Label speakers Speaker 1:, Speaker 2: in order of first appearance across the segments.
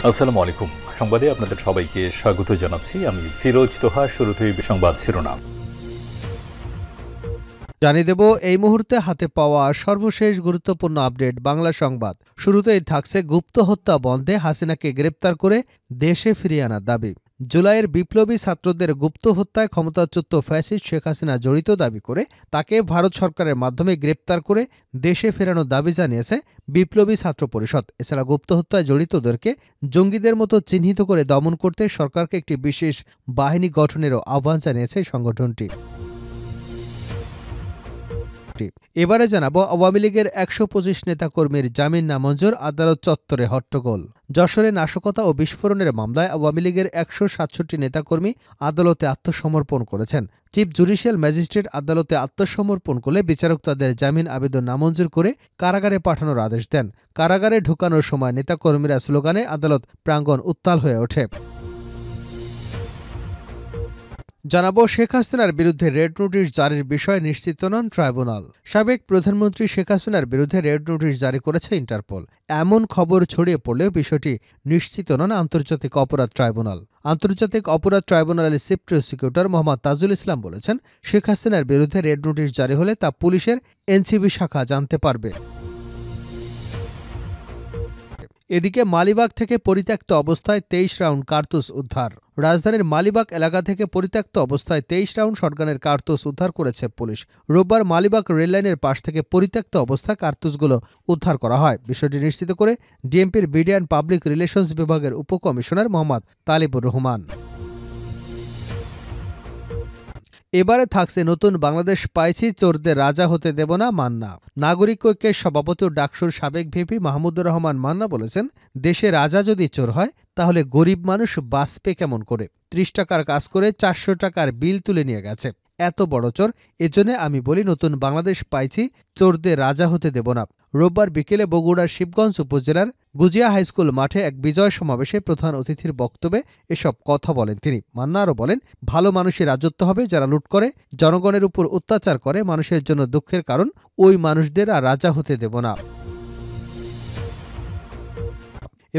Speaker 1: আসসালামু আলাইকুম। সংবাদে আপনাদের সবাইকে স্বাগত জানাচ্ছি। আমি ফিরোজ তোহা। শুরুতেই সংবাদ শিরোনাম
Speaker 2: জানিয়ে দেব এই মুহূর্তে হাতে পাওয়া সর্বশেষ গুরুত্বপূর্ণ আপডেট বাংলা সংবাদ। শুরুতেই থাকছে গুপ্ত হত্যা বন্ধে হাসিনাকে গ্রেপ্তার করে দেশে ফিরিয়ে আনার দাবি। জুলাইয়ের বিপ্লবী ছাত্রদের গুপ্ত হত্যায় ক্ষমতাচ্যুত ফ্যাসিস্ট শেখ হাসিনা জড়িত দাবি করে তাকে ভারত সরকারের মাধ্যমে গ্রেপ্তার করে দেশে ফেরানোর দাবি জানিয়েছে বিপ্লবী ছাত্র পরিষদ। এছাড়া গুপ্ত হত্যায় জড়িতদেরকে জঙ্গিদের মতো চিহ্নিত করে দমন করতে সরকারকে একটি বিশেষ বাহিনী গঠনেরও আহ্বান জানিয়েছে সংগঠনটি। এবারে জানাবো আওয়ামী লীগের ১২৫ নেতাকর্মীর জামিন নামঞ্জুর, আদালত চত্বরে হট্টগোল। যশোরে নাশকতা ও বিস্ফোরণের মামলায় আওয়ামী লীগের ১৬৭ নেতাকর্মী আদালতে আত্মসমর্পণ করেছেন। চিফ জুডিশিয়াল ম্যাজিস্ট্রেট আদালতে আত্মসমর্পণ করলে বিচারক তাদের জামিন আবেদন নামঞ্জুর করে কারাগারে পাঠানোর আদেশ দেন। কারাগারে ঢুকানোর সময় নেতাকর্মীরা স্লোগানে আদালত প্রাঙ্গণ উত্তাল হয়ে ওঠে। জানাবো শেখ হাসিনার বিরুদ্ধে রেড নোটিশ জারির বিষয়ে নিশ্চিত নন ট্রাইব্যুনাল। সাবেক প্রধানমন্ত্রী শেখ হাসিনার বিরুদ্ধে রেড নোটিশ জারি করেছে ইন্টারপোল। এমন খবর ছড়িয়ে পড়লেও বিষয়টি নিশ্চিত নন আন্তর্জাতিক অপরাধ ট্রাইব্যুনাল। আন্তর্জাতিক অপরাধ ট্রাইব্যুনালের চিফ প্রসিকিউটর মোহাম্মদ তাজুল ইসলাম বলেছেন, শেখ হাসিনার বিরুদ্ধে রেড নোটিশ জারি হলে তা পুলিশের এনসিবি শাখা জানতে পারবে। এদিকে মালিবাগ থেকে পরিত্যক্ত অবস্থায় ২৩ রাউন্ড কার্তুজ উদ্ধার। রাজধানীর মালিবাগ এলাকা থেকে পরিত্যক্ত অবস্থায় ২৩ রাউন্ড শটগানের কার্তুজ উদ্ধার করেছে পুলিশ। রোববার মালিবাগ রেললাইনের পাশ থেকে পরিত্যক্ত অবস্থায় কার্তুজগুলো উদ্ধার করা হয়। বিষয়টি নিশ্চিত করে ডিএমপির মিডিয়া অ্যান্ড পাবলিক রিলেশনস বিভাগের উপকমিশনার মোহাম্মদ তালিবুর রহমান। এবারে থাকছে নতুন বাংলাদেশ পাইছি, চোরদের রাজা হতে দেব না মান্না। নাগরিক ঐক্যের সভাপতি ও ডাকসুর সাবেক ভিপি মাহমুদুর রহমান মান্না বলেছেন, দেশে রাজা যদি চোর হয় তাহলে গরিব মানুষ বাঁচবে কেমন করে? ৩০ টাকার কাজ করে ৪০০ টাকার বিল তুলে নিয়ে গেছে, এত বড় চোর। এজন্য আমি বলি নতুন বাংলাদেশ পাইছি, চোরদের রাজা হতে দেব না। রোববার বিকেলে বগুড়ার শিবগঞ্জ উপজেলার গুজিয়া হাইস্কুল মাঠে এক বিজয় সমাবেশে প্রধান অতিথির বক্তব্যে এসব কথা বলেন তিনি। মান্না আরও বলেন, ভালো মানুষের রাজত্ব হবে, যারা লুট করে, জনগণের উপর অত্যাচার করে, মানুষের জন্য দুঃখের কারণ, ওই মানুষদের আর রাজা হতে দেব না।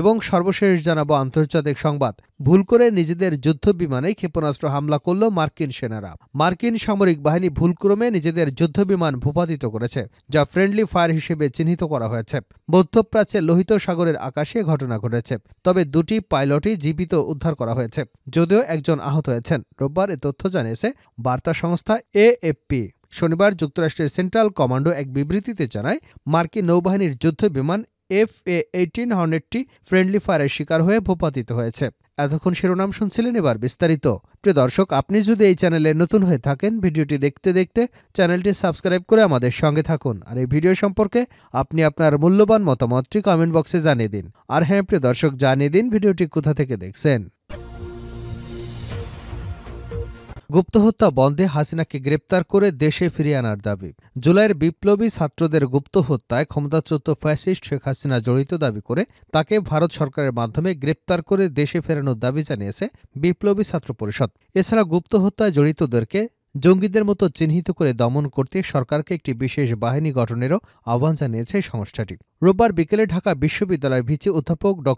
Speaker 2: এবং সর্বশেষ জানাবো আন্তর্জাতিক সংবাদ। ভুল করে নিজেদের যুদ্ধবিমানে ক্ষেপণাস্ত্র হামলা করল মার্কিন সেনারা। মার্কিন সামরিক বাহিনী ভুলক্রমে নিজেদের যুদ্ধবিমান ভূপাতিত করেছে, যা ফ্রেন্ডলি ফায়ার হিসেবে চিহ্নিত করা হয়েছে। মধ্যপ্রাচ্যের লোহিত সাগরের আকাশে ঘটনা ঘটেছে। তবে দুটি পাইলটই জীবিত উদ্ধার করা হয়েছে, যদিও একজন আহত হয়েছেন। রোববার এ তথ্য জানিয়েছে বার্তা সংস্থা এএফপি। শনিবার যুক্তরাষ্ট্রের সেন্ট্রাল কমান্ডো এক বিবৃতিতে জানায়, মার্কিন নৌবাহিনীর যুদ্ধবিমান FA-18 হর্নেটটি ফ্রেন্ডলি ফায়ারের শিকার হয়ে ভূপাতিত হয়েছে। এতক্ষণ শিরোনাম শুনছিলেন, এবার বিস্তারিত। প্রিয় দর্শক, আপনি যদি এই চ্যানেলে নতুন হয়ে থাকেন, ভিডিওটি দেখতে দেখতে চ্যানেলটি সাবস্ক্রাইব করে আমাদের সঙ্গে থাকুন। আর এই ভিডিও সম্পর্কে আপনি আপনার মূল্যবান মতামতটি কমেন্ট বক্সে জানিয়ে দিন। আর হ্যাঁ প্রিয় দর্শক, জানিয়ে দিন ভিডিওটি কোথা থেকে দেখছেন। গুপ্তহত্যা বন্ধে হাসিনাকে গ্রেপ্তার করে দেশে ফিরিয়ে আনার দাবি। জুলাইয়ের বিপ্লবী ছাত্রদের গুপ্ত হত্যায় ক্ষমতাচ্যুত ফ্যাসিস্ট শেখ হাসিনা জড়িত দাবি করে তাকে ভারত সরকারের মাধ্যমে গ্রেপ্তার করে দেশে ফেরানোর দাবি জানিয়েছে বিপ্লবী ছাত্র পরিষদ। এছাড়া গুপ্ত হত্যায় জড়িতদেরকে জঙ্গিদের মতো চিহ্নিত করে দমন করতে সরকারকে একটি বিশেষ বাহিনী গঠনেরও আহ্বান জানিয়েছে সংস্থাটি। রোববার বিকেলে ঢাকা বিশ্ববিদ্যালয়ের ভিসি অধ্যাপক ড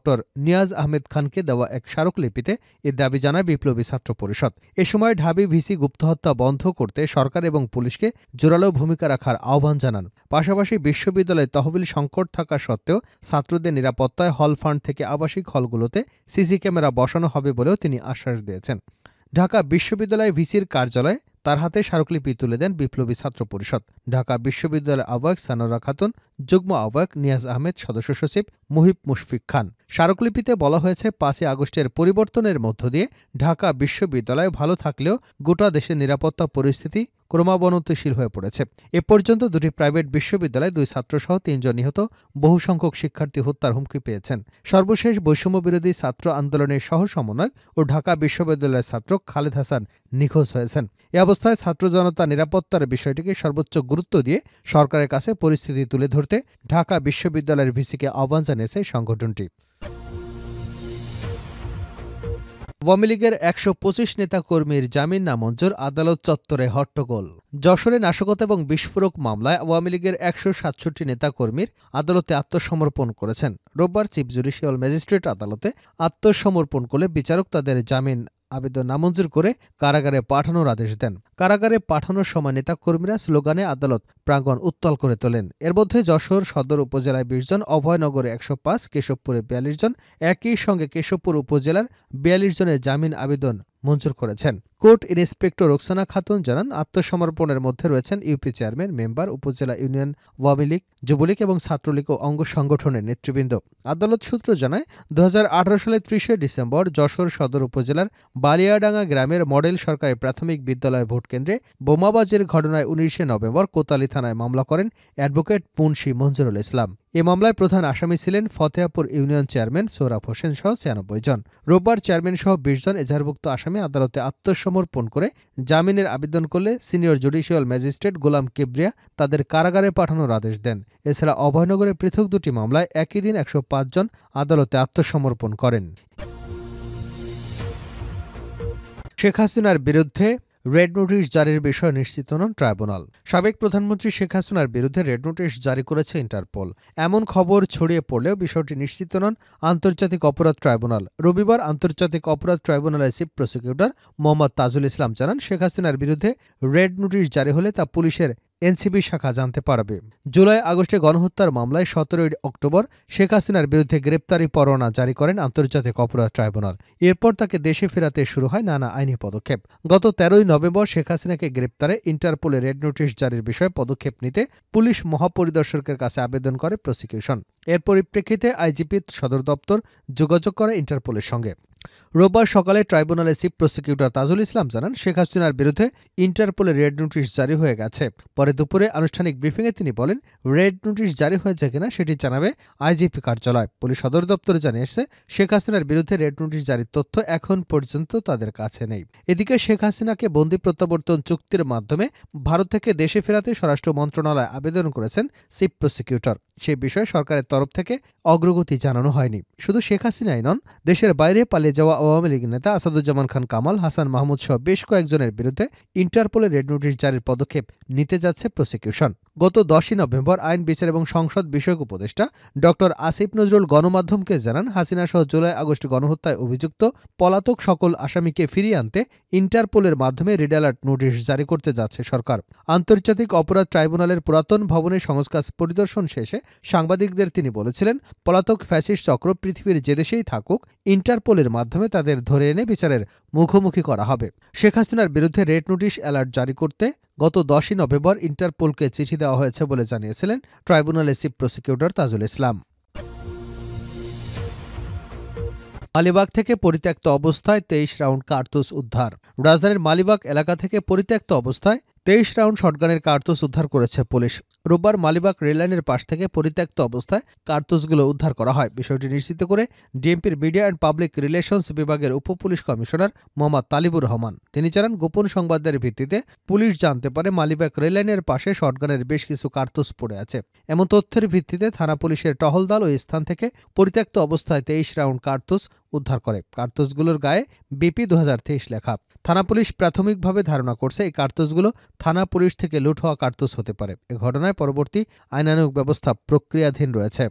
Speaker 2: নিয়াজ আহমেদ খানকে দেওয়া এক স্মারকলিপিতে এ দাবি জানায় বিপ্লবী ছাত্র পরিষদ। এ সময় ঢাবি ভিসি গুপ্তহত্যা বন্ধ করতে সরকার এবং পুলিশকে জোরালো ভূমিকা রাখার আহ্বান জানান। পাশাপাশি বিশ্ববিদ্যালয়ে তহবিল সংকট থাকা সত্ত্বেও ছাত্রদের নিরাপত্তায় হল ফান্ড থেকে আবাসিক হলগুলোতে সিসি ক্যামেরা বসানো হবে বলেও তিনি আশ্বাস দিয়েছেন। ঢাকা বিশ্ববিদ্যালয় ভিসির কার্যালয়ে তার হাতে স্মারকলিপি তুলে দেন বিপ্লবী ছাত্র পরিষদ। ঢাকা বিশ্ববিদ্যালয়ের আহ্বায়ক সানোরা খাতুন, যুগ্ম আহ্বায়ক নিয়াজ আহমেদ, সদস্য সচিব মুহিব মুশফিক খান। স্মারকলিপিতে বলা হয়েছে, ৫ই আগস্টের পরিবর্তনের মধ্য দিয়ে ঢাকা বিশ্ববিদ্যালয় ভালো থাকলেও গোটা দেশের নিরাপত্তা পরিস্থিতি ক্রমাবনতিশীল হয়ে পড়েছে। এ পর্যন্ত দুটি প্রাইভেট বিশ্ববিদ্যালয়ে ২ ছাত্রসহ ৩ জন নিহত, বহু সংখ্যক শিক্ষার্থী হত্যার হুমকি পেয়েছেন। সর্বশেষ বৈষম্যবিরোধী ছাত্র আন্দোলনের সহ সমন্বয়ক ও ঢাকা বিশ্ববিদ্যালয়ের ছাত্র খালেদ হাসান নিখোঁজ হয়েছেন। এ অবস্থায় ছাত্র জনতা নিরাপত্তার বিষয়টিকে সর্বোচ্চ গুরুত্ব দিয়ে সরকারের কাছে পরিস্থিতি তুলে ধরতে ঢাকা বিশ্ববিদ্যালয়ের ভিসিকে আহ্বান জানিয়েছে সংগঠনটি। আওয়ামী লীগের ১২৫ নেতাকর্মীর জামিন নামঞ্জুর, আদালত চত্বরে হট্টগোল। যশোরে নাশকতা এবং বিস্ফোরক মামলায় আওয়ামী লীগের ১৬৭ নেতাকর্মীর আদালতে আত্মসমর্পণ করেছেন। রোববার চিফ জুডিশিয়াল ম্যাজিস্ট্রেট আদালতে আত্মসমর্পণ করলে বিচারক তাদের জামিন আবেদন নামঞ্জুর করে কারাগারে পাঠানোর আদেশ দেন। কারাগারে পাঠানোর সময় নেতাকর্মীরা স্লোগানে আদালত প্রাঙ্গণ উত্তাল করে তোলেন। এর মধ্যে যশোর সদর উপজেলায় ২০ জন, অভয়নগরে ১০৫, কেশবপুরে ৪২ জন, একই সঙ্গে কেশবপুর উপজেলার ৪২ জনের জামিন আবেদন মঞ্জুর করেছেন। কোর্ট ইন্সপেক্টর রোকসানা খাতুন জানান, আত্মসমর্পণের মধ্যে রয়েছেন ইউপি চেয়ারম্যান, মেম্বার, উপজেলা ইউনিয়ন আওয়ামী লীগ, যুবলীগ এবং ছাত্রলীগ ও অঙ্গ সংগঠনের নেতৃবৃন্দ। আদালত সূত্র জানায়, ২০১৮ সালের ৩০ ডিসেম্বর যশোর সদর উপজেলার বালিয়াডাঙ্গা গ্রামের মডেল সরকারি প্রাথমিক বিদ্যালয় ভোটকেন্দ্রে বোমাবাজির ঘটনায় ১৯ নভেম্বর কোতোয়ালি থানায় মামলা করেন অ্যাডভোকেট মুন্সি মঞ্জুরুল ইসলাম। এ মামলায় প্রধান আসামি ছিলেন ফতেহাপুর ইউনিয়ন চেয়ারম্যান সোহরাব হোসেন সহ ৯৬ জন। রোববার চেয়ারম্যান সহ ২০ জন এজাহারভুক্ত আসামি আদালতে আত্মসমর্পণ করে জামিনের আবেদন করলে সিনিয়র জুডিশিয়াল ম্যাজিস্ট্রেট গোলাম কিবরিয়া তাদের কারাগারে পাঠানোর আদেশ দেন। এছাড়া অভয়নগরের পৃথক দুটি মামলায় একই দিন ১০৫ জন আদালতে আত্মসমর্পণ করেন। শেখ হাসিনার বিরুদ্ধে রেড নোটিশ জারির বিষয়ে নিশ্চিত নন ট্রাইব্যুনাল। সাবেক প্রধানমন্ত্রী শেখ হাসিনার বিরুদ্ধে রেড নোটিশ জারি করেছে ইন্টারপোল। এমন খবর ছড়িয়ে পড়লেও বিষয়টি নিশ্চিত নন আন্তর্জাতিক অপরাধ ট্রাইব্যুনাল। রবিবার আন্তর্জাতিক অপরাধ ট্রাইব্যুনালের চিফ প্রসিকিউটর মোহাম্মদ তাজুল ইসলাম জানান, শেখ হাসিনার বিরুদ্ধে রেড নোটিশ জারি হলে তা পুলিশের এনসিবি শাখা জানতে পারবে। জুলাই-আগস্টে গণহত্যার মামলায় ১৭ অক্টোবর শেখ হাসিনার বিরুদ্ধে গ্রেপ্তারি পরোয়ানা জারি করেন আন্তর্জাতিক অপরাধ ট্রাইব্যুনাল। এরপর তাকে দেশে ফেরাতে শুরু হয় নানা আইনি পদক্ষেপ। গত ১৩ নভেম্বর শেখ হাসিনাকে গ্রেপ্তারে ইন্টারপোলে রেড নোটিশ জারির বিষয়ে পদক্ষেপ নিতে পুলিশ মহাপরিদর্শকের কাছে আবেদন করে প্রসিকিউশন। এর পরিপ্রেক্ষিতে আইজিপি সদর দপ্তর যোগাযোগ করে ইন্টারপোলের সঙ্গে। রোববার সকালে ট্রাইব্যুনালের চিফ প্রসিকিউটর তাজুল ইসলাম জানান, শেখ হাসিনার বিরুদ্ধে ইন্টারপোলে রেড নোটিশ জারি হয়ে গেছে। পরে দুপুরে আনুষ্ঠানিক ব্রিফিংয়ে তিনি বলেন, রেড নোটিশ জারি হয়েছে কিনা সেটি জানাবে আইজিপি কার্যালয়। পুলিশ সদর দপ্তরে জানিয়েছে, শেখ হাসিনার বিরুদ্ধে রেড নোটিশ জারির তথ্য এখন পর্যন্ত তাদের কাছে নেই। এদিকে শেখ হাসিনাকে বন্দি প্রত্যাবর্তন চুক্তির মাধ্যমে ভারত থেকে দেশে ফেরাতে স্বরাষ্ট্র মন্ত্রণালয় আবেদন করেছেন চিফ প্রসিকিউটর। সে বিষয়ে সরকারের তরফ থেকে অগ্রগতি জানানো হয়নি। শুধু শেখ হাসিনাই নন, দেশের বাইরে পালিয়ে যাওয়া আওয়ামী লীগ নেতা আসাদুজ্জামান খান কামাল, হাসান মাহমুদ সহ বেশ কয়েকজনের বিরুদ্ধে ইন্টারপোলে রেড নোটিশ জারির পদক্ষেপ নিতে যাচ্ছে প্রসিকিউশন। গত ১০ নভেম্বর আইন বিচার এবং সংসদ বিষয়ক উপদেষ্টা ড আসিফ নজরুল গণমাধ্যমকে জানান, হাসিনা সহ জুলাই-আগস্ট গণহত্যায় অভিযুক্ত পলাতক সকল আসামিকে ফিরিয়ে আনতে ইন্টারপোলের মাধ্যমে রেড অ্যালার্ট নোটিশ জারি করতে যাচ্ছে সরকার। আন্তর্জাতিক অপরাধ ট্রাইব্যুনালের পুরাতন ভবনের সংস্কার পরিদর্শন শেষে সাংবাদিকদের তিনি বলেছিলেন, পলাতক ফ্যাসিস্ট চক্র পৃথিবীর যে দেশেই থাকুক, ইন্টারপোলের মাধ্যমে তাদের ধরে এনে বিচারের মুখোমুখি করা হবে। শেখ হাসিনার বিরুদ্ধে রেড নোটিশ অ্যালার্ট জারি করতে গত ১০ নভেম্বর ইন্টারপোলকে চিঠি দেওয়া হয়েছে বলে জানিয়েছিলেন ট্রাইব্যুনালের চিফ প্রসিকিউটর তাজুল ইসলাম। মালিবাগ থেকে পরিত্যক্ত অবস্থায় ২৩ রাউন্ড কার্তুজ উদ্ধার। রাজধানীর মালিবাগ এলাকা থেকে পরিত্যক্ত অবস্থায় ২৩ রাউন্ড শটগানের কার্তুজ উদ্ধার করেছে পুলিশ। রোববার মালিবাগ রেললাইনের পাশ থেকে পরিত্যক্ত অবস্থায় কার্তুজগুলো উদ্ধার করা হয়। বিষয়টি নিশ্চিত করে ডিএমপির মিডিয়া অ্যান্ড পাবলিক রিলেশনস বিভাগের উপপুলিশ কমিশনার মোহাম্মদ তালিবুর রহমান। তিনি জানান, গোপন সংবাদের ভিত্তিতে পুলিশ জানতে পারে মালিবাগ রেললাইনের পাশে শটগানের বেশ কিছু কার্তুজ পড়ে আছে। এমন তথ্যের ভিত্তিতে থানা পুলিশের টহল দল ওই স্থান থেকে পরিত্যক্ত অবস্থায় ২৩ রাউন্ড কার্তুজ উদ্ধার করে। কার্তুজগুলোর গায়ে বিপি ২০২৩ লেখা। থানা পুলিশ প্রাথমিকভাবে ধারণা করছে এই কার্তুজগুলো থানা পুলিশ থেকে লুট হওয়া কার্তুজ হতে পারে। এ ঘটনায় পরবর্তী আইনানুগ ব্যবস্থা প্রক্রিয়াধীন রয়েছে।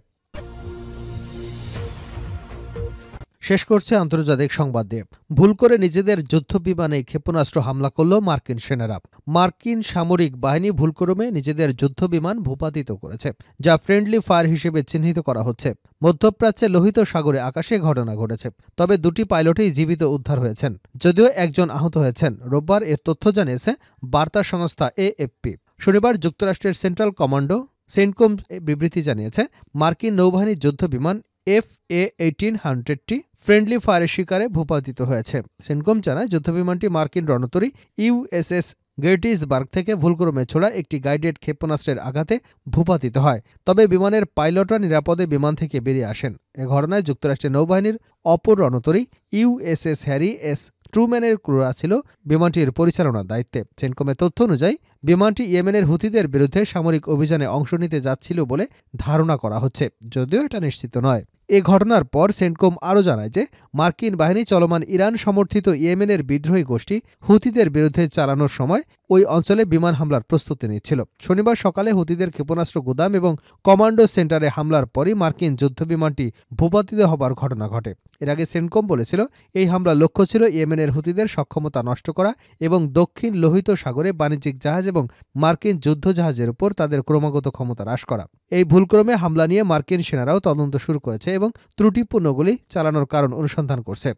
Speaker 2: শেষ করছে আন্তর্জাতিক সংবাদ দিয়ে। ভুল করে নিজেদের যুদ্ধ বিমানে ক্ষেপণাস্ত্র হামলা করল মার্কিন সেনারা। মার্কিন সামরিক বাহিনী ভুলক্রমে নিজেদের যুদ্ধ বিমান ভূপাতিত করেছে, যা ফ্রেন্ডলি ফায়ার হিসেবে চিহ্নিত করা হচ্ছে। মধ্যপ্রাচ্যে লোহিত সাগরে আকাশে ঘটনা ঘটেছে, তবে দুটি পাইলটই জীবিত উদ্ধার হয়েছেন, যদিও একজন আহত হয়েছেন। রোববার এর তথ্য জানিয়েছে বার্তা সংস্থা এএফপি। শনিবার যুক্তরাষ্ট্রের সেন্ট্রাল কমান্ডো সেন্টকম বিবৃতি জানিয়েছে, মার্কিন নৌবাহিনীর যুদ্ধ বিমান FA-1800টি ফ্রেন্ডলি ফায়ারের শিকারে ভূপাতিত হয়েছে। সেন্টকম জানায়, যুদ্ধবিমানটি মার্কিন রণতরী ইউএসএস গেটিসবার্গ থেকে ভুলক্রমে ছোড়া একটি গাইডেড ক্ষেপণাস্ত্রের আঘাতে ভূপাতিত হয়। তবে বিমানের পাইলটরা নিরাপদে বিমান থেকে বেরিয়ে আসেন। এ ঘটনায় যুক্তরাষ্ট্রের নৌবাহিনীর অপর রণতরী ইউএসএস হ্যারি এস ট্রুম্যানের ক্রুরা ছিল বিমানটির পরিচালনার দায়িত্বে। সেন্টকমের তথ্য অনুযায়ী বিমানটি ইয়েমেনের হুথিদের বিরুদ্ধে সামরিক অভিযানে অংশ নিতে যাচ্ছিল বলে ধারণা করা হচ্ছে, যদিও এটা নিশ্চিত নয়। এ ঘটনার পর সেন্টকম আরও জানায় যে মার্কিন বাহিনী চলমান ইরান সমর্থিত ইয়েমেনের বিদ্রোহী গোষ্ঠী হুতিদের বিরুদ্ধে চালানোর সময় ওই অঞ্চলে বিমান হামলার প্রস্তুতি নিচ্ছিল। শনিবার সকালে হুতিদের ক্ষেপণাস্ত্র গুদাম এবং কমান্ডো সেন্টারে হামলার পরই মার্কিন যুদ্ধবিমানটি ভূপাতিত হবার ঘটনা ঘটে। এর আগে সেন্টকম বলেছিল এই হামলার লক্ষ্য ছিল ইয়েমেনের হুতিদের সক্ষমতা নষ্ট করা এবং দক্ষিণ লোহিত সাগরে বাণিজ্যিক জাহাজ এবং মার্কিন যুদ্ধজাহাজের উপর তাদের ক্রমাগত ক্ষমতা হ্রাস করা। এই ভুলক্রমে হামলা নিয়ে মার্কিন সেনারাও তদন্ত শুরু করেছে এবং ত্রুটিপূর্ণ গুলি চালানোর কারণ অনুসন্ধান করছে।